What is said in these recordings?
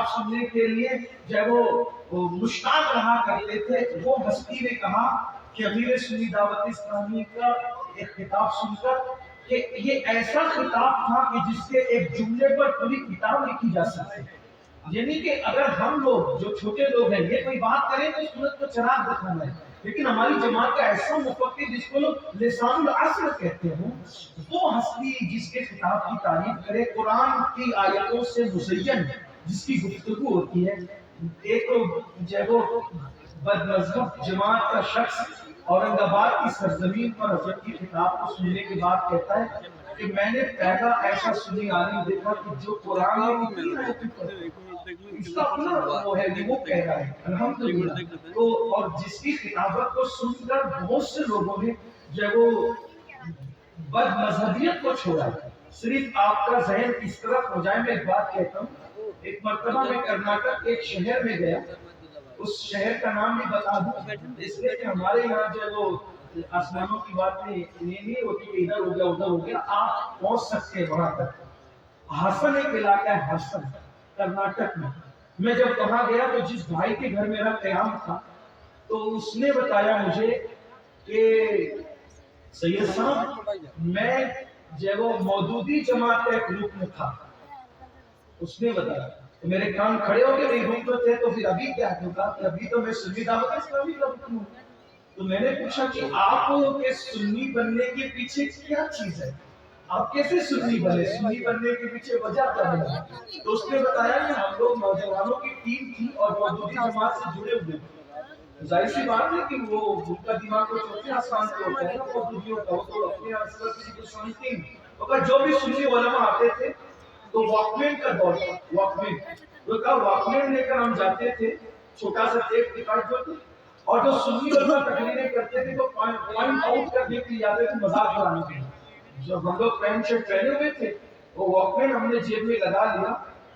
خطاب سننے کے لیے جب وہ مشتاق رہا کرتے تھے، وہ ہستی نے کہا کہ امیر سنی دعوت اسلامی کا ایک خطاب سن کر کہ یہ ایسا خطاب تھا کہ جس کے ایک جملے پر پوری کتاب لکھی جا سکتی، یعنی کہ اگر ہم لوگ جو چھوٹے لوگ ہیں یہ کوئی بات کریں تو سنت کو چراغ دکھانا ہے، لیکن ہماری جماعت کا ایسا مفکر جس کو لوگ لسان العصر کہتے ہیں، وہ ہستی جس کے خطاب کی تعریف کرے، قرآن کی آیتوں سے مزین جس کی گفتگو ہوتی ہے، ایک جو وہ بد مذہب جماعت کا شخص اورنگ آباد کی سرزمین پر حضرت کی خطاب کو سننے کے بعد کہتا ہے کہ میں نے پہلا ایسا سنی عالم دیکھا کہ جو قرآن کی تین آیتوں پر اس کا اپنا وہ ہے وہ کہہ رہا ہے الحمدللہ، تو اور جس کی خطابت کو سن کر بہت سے لوگوں نے جب وہ بد مذہبیت کو چھوڑا، صرف آپ کا ذہن اس طرف ہو جائے۔ میں ایک بات کہتا ہوں، ایک مرتبہ میں کرناٹک ایک شہر میں گیا، اس شہر کا نام بھی بتا دوں اس لیے کہ ہمارے یہاں جو وہ آسمانوں کی بات نہیں ہوتی کہ ادھر ہو گیا ادھر ہو گیا، آپ پہنچ سکتے ہیں وہاں تک۔ ہاسن ایک علاقہ ہے، ہاسن کرناٹک میں۔ میں جب وہاں گیا تو جس بھائی کے گھر میرا قیام تھا تو اس نے بتایا مجھے کہ سید صاحب میں جب وہ مودودی جماعت کا ایک رکن تھا، اس نے بتایا تو میرے کان کھڑے ہو کے نہیں رکن تھے تو پھر ابھی کیا ہوگا کہ ابھی تو میں سنی دعوت اسلامی کا رکن ہوں۔ تو میں نے پوچھا کہ آپ کے سنی بننے کے پیچھے کیا چیز ہے، آپ کیسے سنی بنے، سنی بننے کے پیچھے وجہ کیا ہے؟ تو اس نے بتایا کہ ہم لوگ نوجوانوں کی ٹیم تھی اور مودودی جماعت سے جڑے ہوئے تھے، ظاہر سی بات ہے کہ وہ ان کا دماغ کو چوتھے آسمان پہ ہوتا ہے نا، مودودیوں کا وہ تو اپنے اثر کسی کو سمجھتے ہیں، مگر جو بھی سنی علماء آتے تھے تو واکمین کا دور تھا، واکمین وہ کا واکمین لے کر ہم جاتے تھے، چھوٹا سا ٹیپ ریکارڈ جو تھے، اور جو سنی علماء تقریریں کرتے تھے تو پوائنٹ آؤٹ کرنے کے لیے جاتے تھے، مذاق اڑانے کے لیے۔ جب ہم لوگ پینٹ شرٹ پہنے ہوئے تھے وہ واکمین ہم نے جیب میں لگا لیا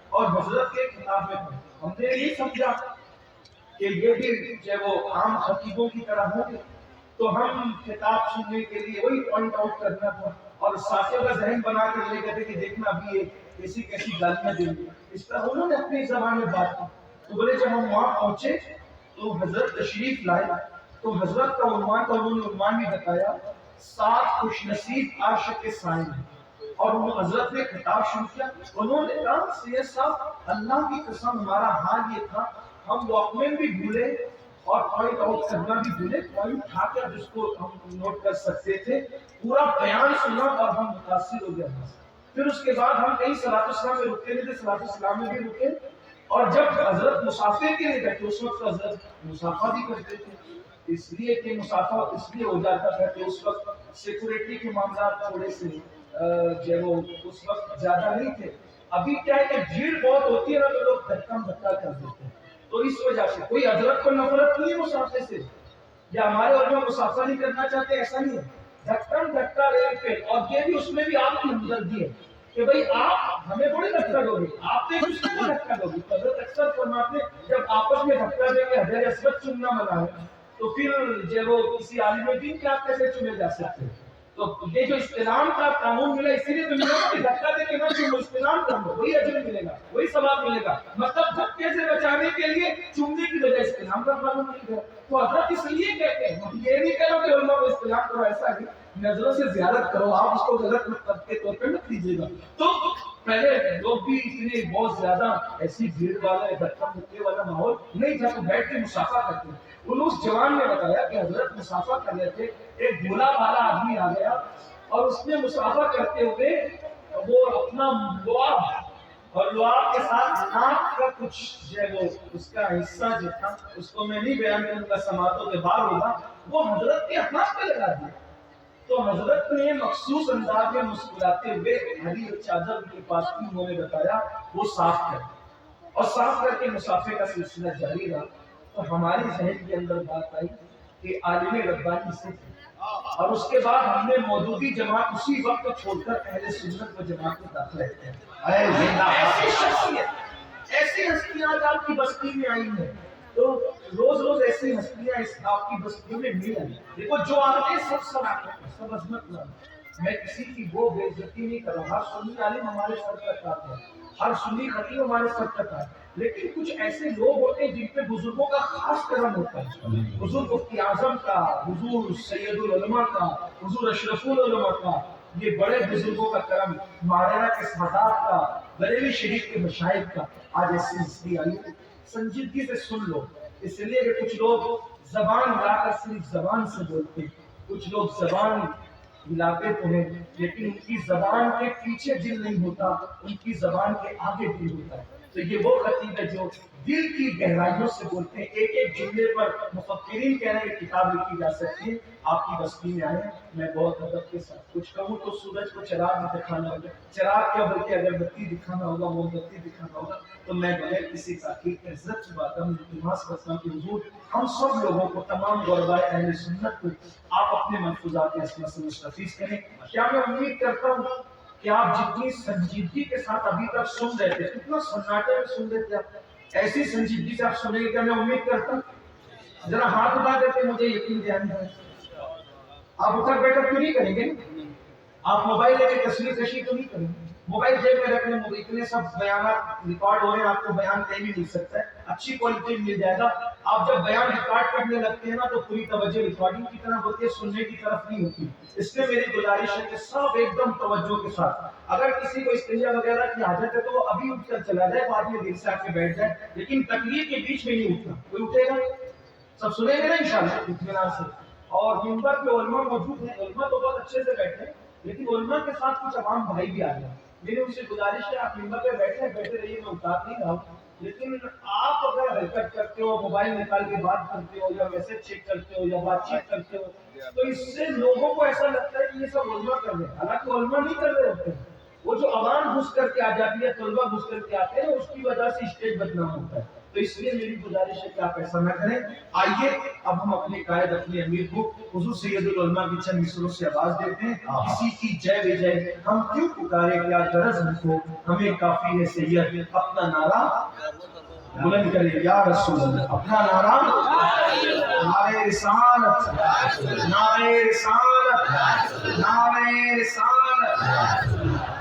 اور حضرت کے خطاب میں پڑھا۔ ہم نے یہ سمجھا کہ یہ بھی جب وہ عام خطیبوں کی طرح ہوں گے تو ہم خطاب سننے کے لیے وہی پوائنٹ آؤٹ کرنا تھا اور ساتھیوں کا ذہن بنا کر لے کہتے کہ دیکھنا ابھی یہ کیسی کیسی گالیاں دیں گے، اس طرح انہوں نے اپنی زبان میں بات کی۔ تو بولے جب ہم وہاں پہنچے تو حضرت تشریف لائے تو حضرت کا عنوان تھا، انہوں نے عنوان بھی بتایا 7 خوش نصیب عاشق کے سائے ہیں، اور انہوں حضرت نے خطاب شروع کیا۔ انہوں نے کہا سید صاحب اللہ کی قسم ہمارا حال یہ تھا، ہم واکمین بھی بھولے اور پوائنٹ آؤٹ کرنا بھی بھولے، پوائنٹ اٹھا کر جس کو ہم نوٹ کر سکتے تھے، پورا بیان سنا اور ہم متاثر ہو گئے۔ پھر اس کے بعد ہم کہیں صلاۃ السلام میں رکتے نہیں تھے، صلاۃ السلام میں بھی رکے، اور جب حضرت مسافر کے لیے بیٹھے اس وقت حضرت مسافہ بھی کرتے تھے، اس لیے کہ مسافہ اس لیے ہو جاتا تھا کہ اس وقت سیکورٹی کے معاملات تھوڑے سے جو وہ اس وقت زیادہ نہیں تھے۔ ابھی کیا ہے کہ بھیڑ بہت ہوتی ہے نا تو لوگ دھکا دھکا کر دیتے ہیں، تو اس وجہ سے کوئی حضرت کو نفرت نہیں ہے مسافر سے، یا ہمارے علماء مسافہ نہیں کرنا چاہتے، ایسا نہیں ہے، دھکا دھکا ریل پہ، اور یہ بھی اس میں بھی آپ کی ہمدردی ہے کہ بھئی آپ ہمیں تھوڑی دھکا دو گے، آپ نے دوسرے کو دھکا دو گے۔ حضرت اکثر فرماتے جب آپس میں دھکا دیں گے حجر اسود چننا منع ہے، تو پھر جو وہ کسی عالم دین کے آپ کیسے چنے جا سکتے ہیں؟ تو یہ جو استلام کا قانون ملا اسی لیے دنیا میں دھکا دے کے نہ چنو، استلام کر لو، وہی اجر ملے گا، وہی ثواب ملے گا۔ مطلب دھکے سے بچانے کے لیے چننے کی وجہ استلام کا قانون نہیں ہے، تو حضرت اس لیے کہتے ہیں، یہ نہیں کہو کہ علماء کو استلام کرو، ایسا نہیں، نظروں سے زیارت کرو، آپ اس کو غلط مطلب کے طور پہ مت لیجیے گا۔ تو پہلے لوگ بھی اتنے بہت زیادہ ایسی بھیڑ والا دھکا مکے والا ماحول نہیں تھا، تو بیٹھ کے مسافہ کرتے ہیں۔ انہوں اس جوان نے بتایا کہ حضرت مسافہ کر رہے تھے، ایک بھولا بھالا آدمی آ گیا اور اس نے مسافہ کرتے ہوئے وہ اپنا لعاب اور لعاب کے ساتھ ناک کا کچھ جو ہے وہ اس کا حصہ جو تھا اس کو میں نہیں بیان کروں گا، سماعتوں کے باہر ہوگا، وہ حضرت کے ہاتھ پہ لگا دیا۔ تو حضرت نے مخصوص انداز میں مسکراتے ہوئے ہری چادر کے پاس کی، انہوں نے بتایا وہ صاف کر، اور صاف کر کے مسافے کا سلسلہ جاری رہا۔ تو ہماری ذہن کے اندر بات آئی کہ عالم ربانی سے تھے، اور اس کے بعد ہم نے مودودی جماعت اسی وقت چھوڑ کر اہل سنت و جماعت میں داخل ہے۔ ایسی شخصیت، ایسی ہستیاں آج آپ کی بستی میں آئی ہیں، تو روز روز ایسی ہستیاں اس آپ کی بستیوں میں مل آئی۔ دیکھو جو آتے ہیں سب آتے ہیں، سب عظمت نام، میں کسی کی وہ بے عزتی نہیں کروں. ہر سنی عالم ہمارے سر تک آتے ہیں, ہر سنی خطیب ہمارے سر تک آتے ہیں, لیکن کچھ ایسے لوگ ہوتے ہیں جن پہ بزرگوں کا خاص کرم ہوتا ہے. حضور مفتی اعظم کا, حضور سید العلماء کا, حضور اشرف العلماء کا, یہ بڑے بزرگوں کا کرم, مارینا کے سادات کا, بریلی شریف کے مشائخ کا. آج ایسی ہستی آئی, سنجیدگی سے سن لو, اس لیے کہ کچھ لوگ زبان ملا کر صرف زبان سے بولتے ہیں, کچھ لوگ زبان ملاتے تو ہیں لیکن ان کی زبان کے پیچھے دل نہیں ہوتا, ان کی زبان کے آگے دل ہوتا ہے. تو یہ وہ خطیب ہے جو دل کی گہرائیوں سے بولتے ہیں. ایک ایک جملے پر مفکرین کہہ رہے ہیں کہ کتاب لکھی جا سکتی ہے. آپ کی بستی میں آئے, میں بہت ادب کے ساتھ کچھ کہوں تو سورج کو چراغ دکھانا ہوگا, چراغ کیا بلکہ اگربتی دکھانا ہوگا, موم بتی دکھانا ہوگا. تو میں بغیر کسی تاخیر کے عزت سے بات ہوں, التماس کرتا ہوں کہ حضور ہم سب لوگوں کو, تمام غرباء اہل سنت کو آپ اپنے ملفوظات اسما سے مستفیض کریں. کیا میں امید کرتا ہوں کہ آپ جتنی سنجیدگی کے ساتھ ابھی تک سن رہے تھے, کتنا سناٹے میں سن رہے تھے آپ, ایسی سنجیدگی سے آپ سنیں گے کیا میں امید کرتا ہوں. ذرا ہاتھ اٹھا دیتے, مجھے یقین دھیان ہے. آپ اٹھک بیٹھک تو نہیں کریں گے, آپ موبائل لے کے تصویر کشی تو نہیں کریں گے, موبائل جیب میں رکھ لیں, اتنے سب بیانات ریکارڈ ہو رہے ہیں, آپ کو بیان کہیں بھی مل سکتا ہے, اچھی کوالٹی مل جائے گا. آپ جب بیان ریکارڈ کرنے لگتے ہیں نا تو پوری توجہ ریکارڈنگ کی طرف ہوتی ہے, سننے کی طرف نہیں ہوتی. اس لیے میری گزارش ہے کہ سب ایک دم توجہ کے ساتھ, اگر کسی کو استنجا وغیرہ کی حاجت ہے تو وہ ابھی اٹھ کر چلا جائے, بعد میں دل سے آ کے بیٹھ جائے, لیکن تقریر کے بیچ میں نہیں اٹھنا. کوئی اٹھے گا, سب سنیں گے نا انشاءاللہ اطمینان سے. اور منبر پہ علماء موجود ہیں, علماء تو بہت اچھے سے بیٹھے ہیں, لیکن علماء کے ساتھ کچھ عوام بھائی بھی آ جائیں. میری ان سے گزارش ہے آپ منبر پہ بیٹھے رہیے, میں اتار نہیں رہا ہوں, لیکن آپ اگر حرکت کرتے ہو, موبائل نکال کے بات کرتے ہو, یا میسج چیک کرتے ہو, یا بات چیت کرتے ہو, تو اس سے لوگوں کو ایسا لگتا ہے کہ یہ سب علماء کر رہے ہیں, حالانکہ علماء نہیں کر رہے ہوتے ہیں. وہ جو عوام گھس کر کے آ جاتی ہے, طلبہ گھس کر کے آتے ہیں, اس کی وجہ سے اسٹیج بدنام ہوتا ہے. تو اس لیے میری گزارش ہے کہ آپ ایسا نہ کریں. آئیے اب ہم اپنے قائد, اپنے امیر کو حضور سید العلماء کی چند مصروں سے آواز دیتے ہیں. کسی کی جے وجے ہم کیوں پکارے, کیا غرض ہم کو, ہمیں کافی ہے سید اپنا نعرہ بلند کرے یا رسول اللہ. اپنا نعرہ, نعرہ رسالت, نعرہ رسالت, نعرہ رسالت.